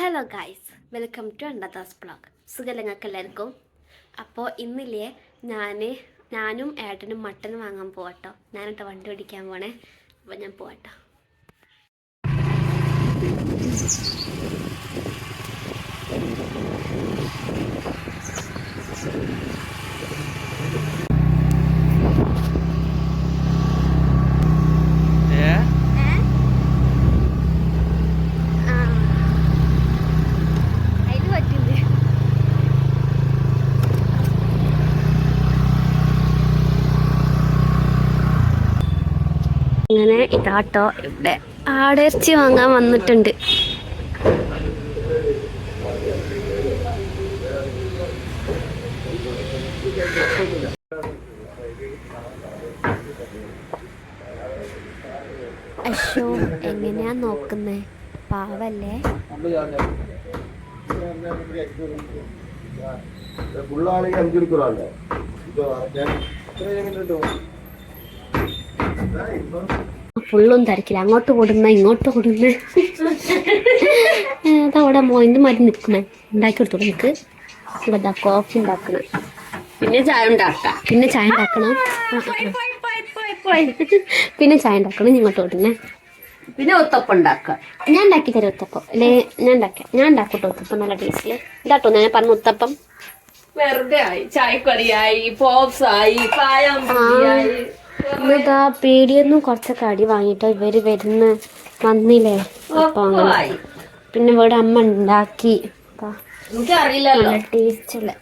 Hello guys, welcome to അണ്ടദാസ് blog. സുഖം നിങ്ങൾക്ക് എല്ലാവർക്കും. അപ്പോൾ ഇന്നില്ലേ ഞാനും ഏട്ടനും മട്ടൻ വാങ്ങാൻ പോകട്ടോ. ഞാനിട്ട് വണ്ടി ഓടിക്കാൻ പോണേ. അപ്പോൾ ഞാൻ പോകട്ടോ. അങ്ങനെ ഇതാട്ടോ, ഇവിടെ ആടിറച്ചി വാങ്ങാൻ വന്നിട്ടുണ്ട്. അശോ, എങ്ങനെയാ നോക്കുന്നേ? പാവല്ലേ. ഫുള്ളും തിരക്കില്ല, അങ്ങോട്ട് കൊടുന്ന ഇങ്ങോട്ട് കൊടുന്ന. അതവിടെ മോയിന്ന് മാറ്റി നിൽക്കണേ. ഉണ്ടാക്കി കൊടുത്തു നമുക്ക്. ഇവിടെ കോഫി ഉണ്ടാക്കണം, പിന്നെ ചായ ഉണ്ടാക്കണം, പിന്നെ ചായ ഉണ്ടാക്കണം, ഇങ്ങോട്ട് കൊടുന്നേ. പിന്നെ ഒത്തപ്പം ഉണ്ടാക്കുക. ഞാൻ ഉണ്ടാക്കി തരാം ഒത്തപ്പം. അല്ലേ, ഞാൻ ഉണ്ടാക്കട്ടെ ഒത്തപ്പം നല്ല ടേസ്റ്റില്. ഇതാട്ടോ ഞാൻ പറഞ്ഞ ഒത്തപ്പം. വെറുതെ ആയി, ചായക്കറിയായി, പോപ്സ് ആയി, പായം. എന്നിട്ടാ പീടിയൊന്നും കുറച്ചൊക്കെ അടി വാങ്ങിട്ടോ ഇവര് വന്നില്ലേ. അപ്പൊ അങ്ങനെ പിന്നെ ഇവിടെ അമ്മ ഉണ്ടാക്കി. എനിക്കറിയില്ലല്ലോ ടേസ്റ്റുള്ള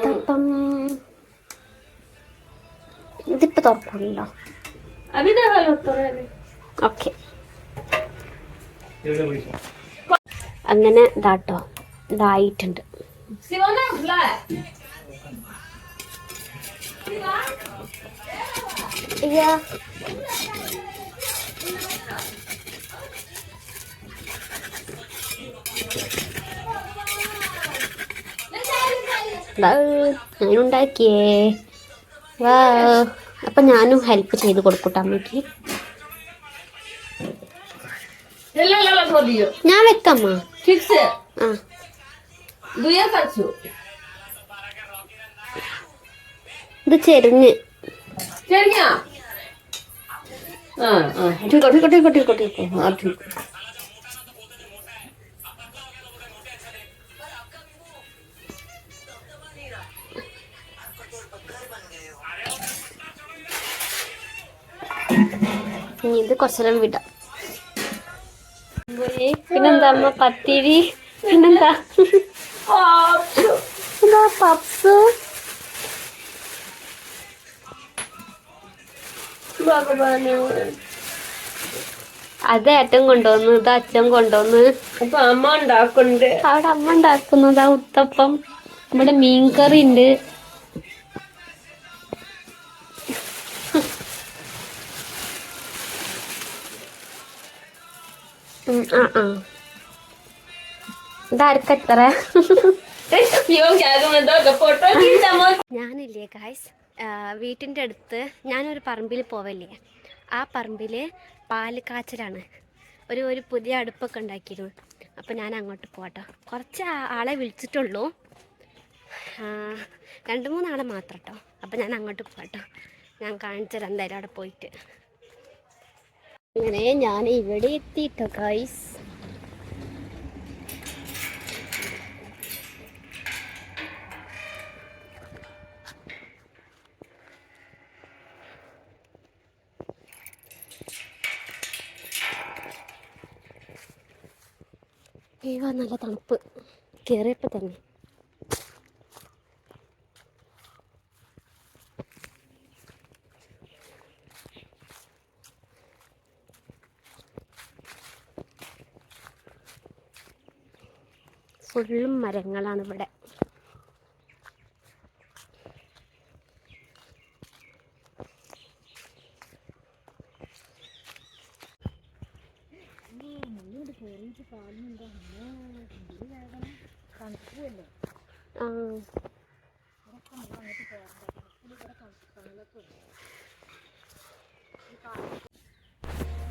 അപ്പം ഇതിപ്പോ തുറക്കില്ലല്ലോ. ഓക്കെ, അങ്ങനെ ഇതാട്ടോ, ഇതായിട്ടുണ്ട്. ഞാനുണ്ടാക്കിയേ. വാ, അപ്പൊ ഞാനും ഹെൽപ്പ് ചെയ്ത് കൊടുക്കട്ടെ അമ്മയ്ക്ക്. ഞാൻ വെക്കമ്മ. ആ, ഇത് ചെരിഞ്ഞ് ഇത് കുറച്ചെല്ലാം വിടാം. പിന്നെന്താ അമ്മ? പത്തിരി, പിന്നെന്താ പപ്സ്. അത് ഏട്ടൻ കൊണ്ടുവന്നു, ഇത് അച്ഛൻ കൊണ്ടുവന്ന്. അപ്പൊ അമ്മ ഉണ്ടാക്കുന്നുണ്ട്. അവിടെ അമ്മ ഉണ്ടാക്കുന്നതാ ഉത്തപ്പം. ഇവിടെ മീൻകറി ഉണ്ട്. ഇതാർക്കെത്ര? ഞാനില്ലേ ഗായ്സ്, വീട്ടിൻ്റെ അടുത്ത് ഞാനൊരു പറമ്പിൽ പോവല്ലേ. ആ പറമ്പിൽ പാല് കാച്ചലാണ്. ഒരു പുതിയ അടുപ്പൊക്കെ ഉണ്ടാക്കിയിരുന്നു. അപ്പോൾ ഞാൻ അങ്ങോട്ട് പോകട്ടോ. കുറച്ച് ആളെ വിളിച്ചിട്ടുള്ളൂ, 2-3 ആളെ മാത്രം കേട്ടോ. അപ്പോൾ ഞാൻ അങ്ങോട്ട് പോകട്ടോ. ഞാൻ കാണിച്ചു തരാം എന്തായാലും അവിടെ പോയിട്ട്. അങ്ങനെ ഞാൻ ഇവിടെ എത്തിയിട്ടോ ഗായ്സ്. നല്ല തണുപ്പ് കയറിയപ്പോൾ തന്നെ. ഫുള്ളും മരങ്ങളാണ് ഇവിടെ.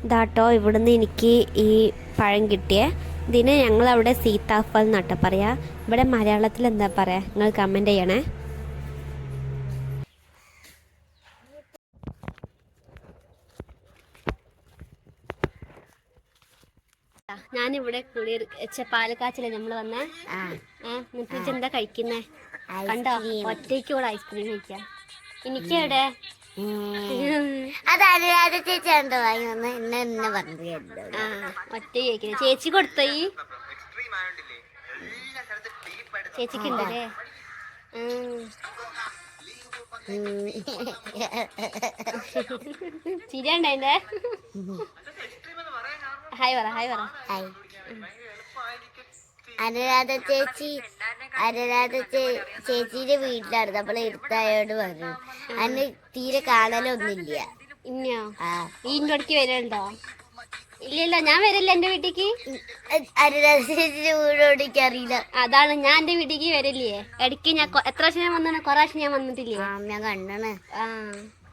ഇതാട്ടോ ഇവിടുന്ന് എനിക്ക് ഈ പഴം കിട്ടിയേ. ഇതിന് ഞങ്ങളവിടെ സീതാഫൽ എന്നാട്ടോ പറയാ. ഇവിടെ മലയാളത്തിൽ എന്താ പറയാ, നിങ്ങൾ കമൻറ്റ് ചെയ്യണേ. ഞാനിവിടെ പാലക്കാച്ചിലെ നമ്മൾ വന്ന എന്നിട്ട് എന്താ കഴിക്കുന്നേ കണ്ടോ? ഒറ്റയ്ക്ക് കൂടെ ഐസ്ക്രീം കഴിക്കാം. എനിക്കെവിടെ ഒറ്റ കഴിക്കുന്നത് ചേച്ചി കൊടുത്തോ? ഈ ചേച്ചിക്ക് ഉണ്ടല്ലേ? ചിരിയുണ്ടേ? ഹായ് പറ, ഹായ് പറ. അനുരാധ ചേച്ചിയുടെ വീട്ടിലാണ് നമ്മൾ എടുത്തായോട് പറഞ്ഞു. അന്ന് തീരെ കാണലൊന്നുമില്ല. ഇന്നോ ഈ ഇങ്ങോട്ടേക്ക് വരണ്ടോ? ഇല്ലല്ലോ, ഞാൻ വരില്ല എന്റെ വീട്ടിക്ക്. അനുരാധ ചേച്ചിയുടെ വീടോട് എനിക്കറിയില്ല. അതാണ്, ഞാൻ എന്റെ വീട്ടിക്ക് വരില്ലേ ഇടയ്ക്ക്. ഞാൻ എത്ര പ്രാവശ്യം ഞാൻ വന്നാണ്? കുറെ പ്രാവശ്യം ഞാൻ വന്നിട്ടില്ലേ? ഞാൻ കണ്ടാണ്.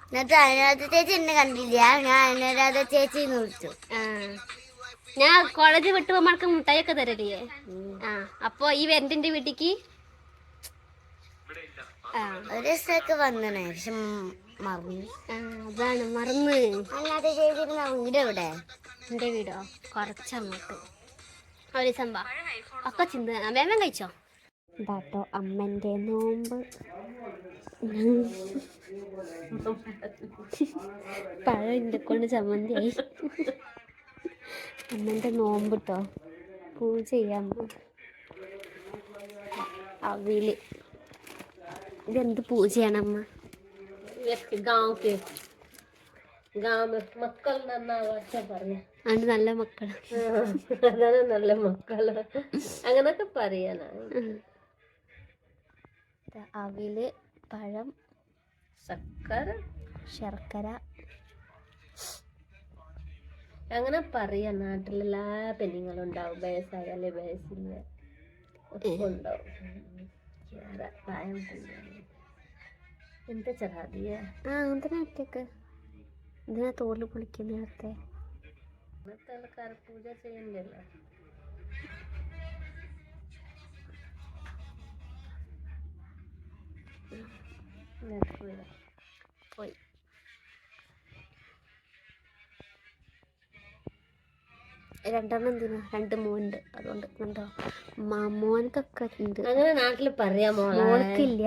എന്നിട്ട് അനുരാധ ചേച്ചി എന്നെ കണ്ടില്ല. ഞാൻ അനുരാധ ചേച്ചി വിളിച്ചു. ഞാൻ കോളേജ് വിട്ട് പോകുമ്പോൾ മുട്ടായി ഒക്കെ തരല്ലേ? അപ്പൊ ഈ വരന്റെ വീട്ടിക്ക് ഒരു ദിവസമൊക്കെ വന്നേ, പക്ഷെ മറന്നു. അതാണ് മറന്ന്. അല്ലാതെ ചേച്ചിയുടെ വീട് എവിടെ? എന്റെ വീടോ കുറച്ചങ്ങോട്ട്. ഒരു സംഭവം ഒക്കെ ചിന്ത വേഗം കഴിച്ചോ. ഇതാട്ടോ അമ്മന്റെ നോമ്പ്. പഴം എന്നെ കൊണ്ട് ചമ്മന്തിയായി. അമ്മന്റെ നോമ്പ് കേട്ടോ, പൂജ ചെയ്യാൻ. അവില് ഇതെന്ത് പൂജയാണ് അമ്മ? അത് നല്ല മക്കള്, അതാണ് നല്ല മക്കള്, അങ്ങനൊക്കെ പറയാനാ. അവില്, പഴം, ശർക്കര അങ്ങനെ പറയാ. നാട്ടിലെല്ലാ പെണ്ണുങ്ങളും ഉണ്ടാവും, ബേസായാലേ ബേസില്ല ഉണ്ടാവും. എന്താ ചറാതിയ ഒറ്റക്ക് ഇതിനാ തോല് പൊളിക്കുന്ന നേരത്തെ. ഇന്നത്തെ ആൾക്കാർ പൂജ ചെയ്യണ്ടല്ലോ. പോയി രണ്ടെണ്ണം എന്തിനാ? രണ്ട് മോനുണ്ട്, അതുകൊണ്ട് കണ്ടോ. മോനക്കൊക്കെ ഉണ്ട്. അങ്ങനെ നാട്ടില് പറയാമോ? മോൾക്കില്ല,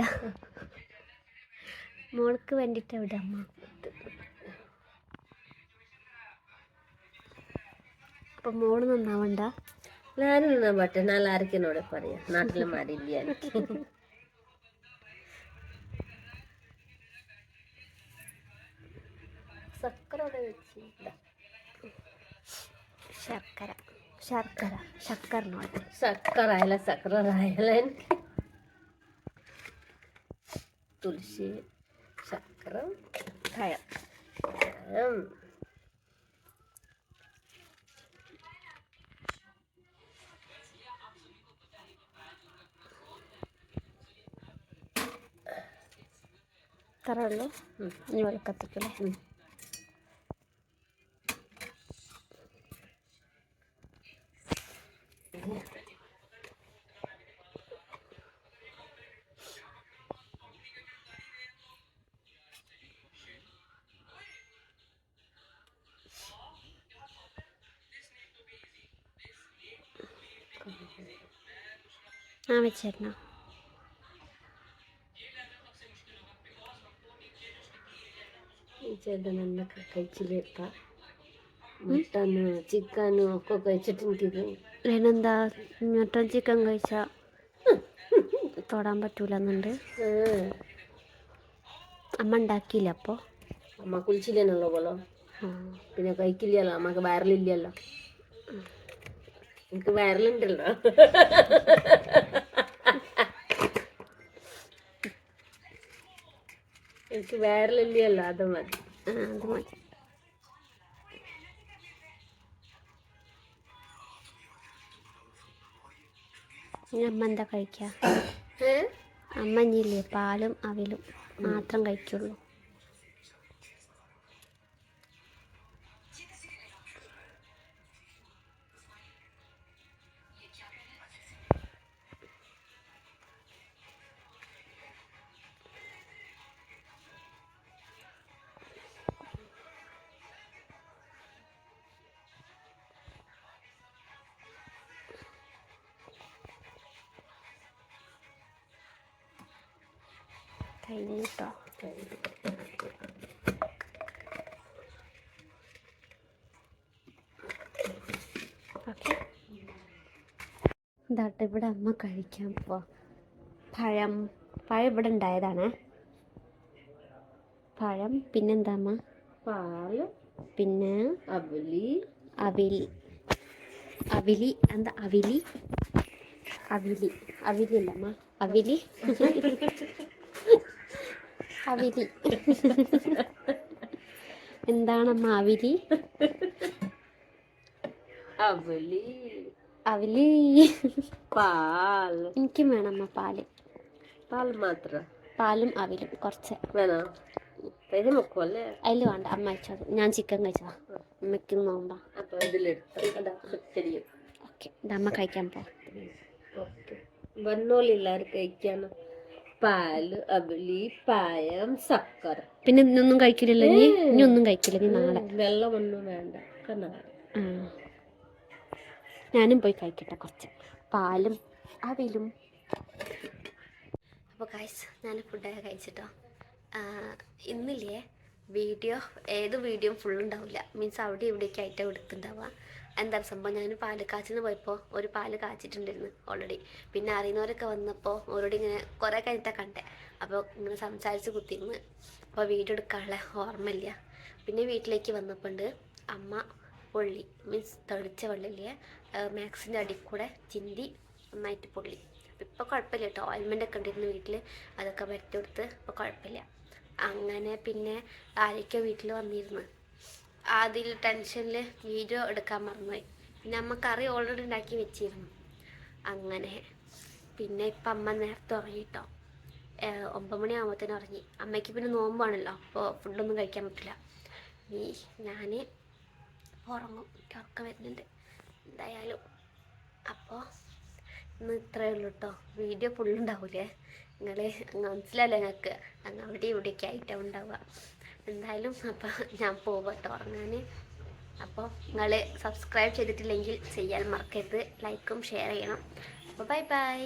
മോൾക്ക് വേണ്ടിട്ട് എവിടെ അമ്മ? അപ്പൊ മോള് നന്നാവണ്ട. ഞാനും നിന്നാ പറ്റേ, നാളെ ആർക്കെന്നോട് പറയാ. നാട്ടിലെ മാറിയില്ല എനിക്ക്. ശർക്കര ആയാല സക്കര ആയാല തുളസി ശർക്കര പഴം. തറയുള്ളൂ. ഇനി വിളക്കത്തിക്കല്ലേ? വെച്ചേരണോ? ചേട്ടനൊക്കെ കഴിച്ചില്ലേപ്പ. മട്ടനും ചിക്കനും ഒക്കെ കഴിച്ചിട്ട് എനിക്ക് അതിനെന്താ, മട്ടൻ ചിക്കൻ കഴിച്ചാൽ തൊടാൻ പറ്റൂലെന്നുണ്ട്. അമ്മ ഉണ്ടാക്കിയില്ല അപ്പോൾ? അമ്മ കുളിച്ചില്ലേനുള്ളൂ പോലോ, പിന്നെ കഴിക്കില്ലല്ലോ. അമ്മക്ക് വയറിലില്ലല്ലോ. എനിക്ക് വയറിലുണ്ടല്ലോ. എനിക്ക് വയറിലില്ലല്ലോ, അത് മതി. അത് മതി. അമ്മ എന്താ കഴിക്കുക? അമ്മ ഇനിയില്ലേ പാലും അവിലും മാത്രം കഴിക്കുള്ളൂ. കഴിഞ്ഞു കേട്ടോ. ഓക്കെ, ഇതാട്ടെ ഇവിടെ അമ്മ കഴിക്കാൻ പോവാ. പഴം ഇവിടെ ഉണ്ടായതാണ്. പഴം, പിന്നെന്താ അമ്മ? പാല്, പിന്നെ അവലി. എന്താ അവിലി അല്ല അമ്മ, അവിലി എന്താണമ്മ അവിലി? അവലി പാൽ. എനിക്കും വേണമ്മ പാല്. പാൽ മാത്രം? പാലും അവിലും കുറച്ച് വേണോ? വെക്കുമല്ലേ? അതിൽ വേണ്ട, അമ്മ അയച്ചത്. ഞാൻ ചിക്കൻ കഴിച്ചതാ, അമ്മയ്ക്കും നോമ്പാ. അപ്പൊ ഇതിലെടുത്ത് ഓക്കെ, ഇതമ്മ കഴിക്കാൻ പോ. വന്നോളില്ലാരും കഴിക്കാണ്. പാല്, അവലി, പായം, സക്കര. പിന്നെ ഇന്നൊന്നും കഴിക്കില്ലല്ലോ നീ? ഇനി ഒന്നും കഴിക്കില്ല നീ നാളെ? വെള്ളമൊന്നും വേണ്ട. ഞാനും പോയി കഴിക്കട്ടെ കുറച്ച് പാലും അവിലും. അപ്പോൾ ഗൈസ്, ഞാൻ ഫുഡൊക്കെ കഴിച്ചിട്ടോ. ഇന്നില്ലേ ഏത് വീഡിയോ ഫുള്ളുണ്ടാവില്ല. മീൻസ് അവിടെ ഇവിടെയൊക്കെ ആയിട്ട് എടുത്തിട്ടുണ്ടാവുക. എന്താ സംഭവം, ഞാൻ പാല് കാച്ചിന് പോയപ്പോൾ ഒരു പാല് കാച്ചിട്ടുണ്ടായിരുന്നു ഓൾറെഡി. പിന്നെ അറിയുന്നവരൊക്കെ വന്നപ്പോൾ ഓൾറെഡി ഇങ്ങനെ കുറേ കഴിഞ്ഞിട്ടാണ് കണ്ടേ. അപ്പോൾ ഇങ്ങനെ സംസാരിച്ച് കുത്തിയിരുന്ന് അപ്പോൾ വീഡിയോ എടുക്കാനുള്ള ഓർമ്മയില്ല. പിന്നെ വീട്ടിലേക്ക് വന്നപ്പോൾ അമ്മ പൊള്ളി, മീൻസ് തെളിച്ച വെള്ളമില്ലേ, മാക്സിൻ്റെ അടി കൂടെ ചിന്തി നന്നായിട്ട് പൊള്ളി. ഇപ്പോൾ കുഴപ്പമില്ല കേട്ടോ, ഓയിൽമെൻ്റ് ഒക്കെ ഉണ്ടായിരുന്നു വീട്ടിൽ, അതൊക്കെ വരട്ടി കൊടുത്ത് ഇപ്പോൾ കുഴപ്പമില്ല. അങ്ങനെ പിന്നെ ആരൊക്കെ വീട്ടിൽ വന്നിരുന്നു, അതിൽ ടെൻഷനിൽ വീഡിയോ എടുക്കാൻ മറന്നുപോയി. പിന്നെ അമ്മ കറി ഓൾറെഡി ഉണ്ടാക്കി വെച്ചിരുന്നു. അങ്ങനെ പിന്നെ ഇപ്പം അമ്മ നേരത്തെ ഉറങ്ങിട്ടോ, 9 മണിയാകുമ്പോഴത്തേനും ഉറങ്ങി. അമ്മയ്ക്ക് പിന്നെ നോമ്പാണല്ലോ, അപ്പോൾ ഫുഡൊന്നും കഴിക്കാൻ പറ്റില്ല. ഞാൻ ഉറങ്ങും, എനിക്ക് ഉറക്കം വരുന്നുണ്ട് എന്തായാലും. അപ്പോൾ ഇന്ന് ഇത്രയേ ഉള്ളൂ കേട്ടോ. വീഡിയോ ഫുള്ളുണ്ടാവില്ലേ, നിങ്ങൾ മനസ്സിലല്ലേ ഞങ്ങൾക്ക്, അങ്ങ് അവിടെ ഇവിടെയൊക്കെ ആയിട്ടാണ് ഉണ്ടാവുക. എന്തായാലും അപ്പോൾ ഞാൻ പോകട്ടോ ഉറങ്ങാൻ. അപ്പോൾ നിങ്ങൾ സബ്സ്ക്രൈബ് ചെയ്തിട്ടില്ലെങ്കിൽ ചെയ്യാൻ മറക്കരുത്, ലൈക്കും ഷെയർ ചെയ്യണം. അപ്പോൾ ബൈ ബൈ.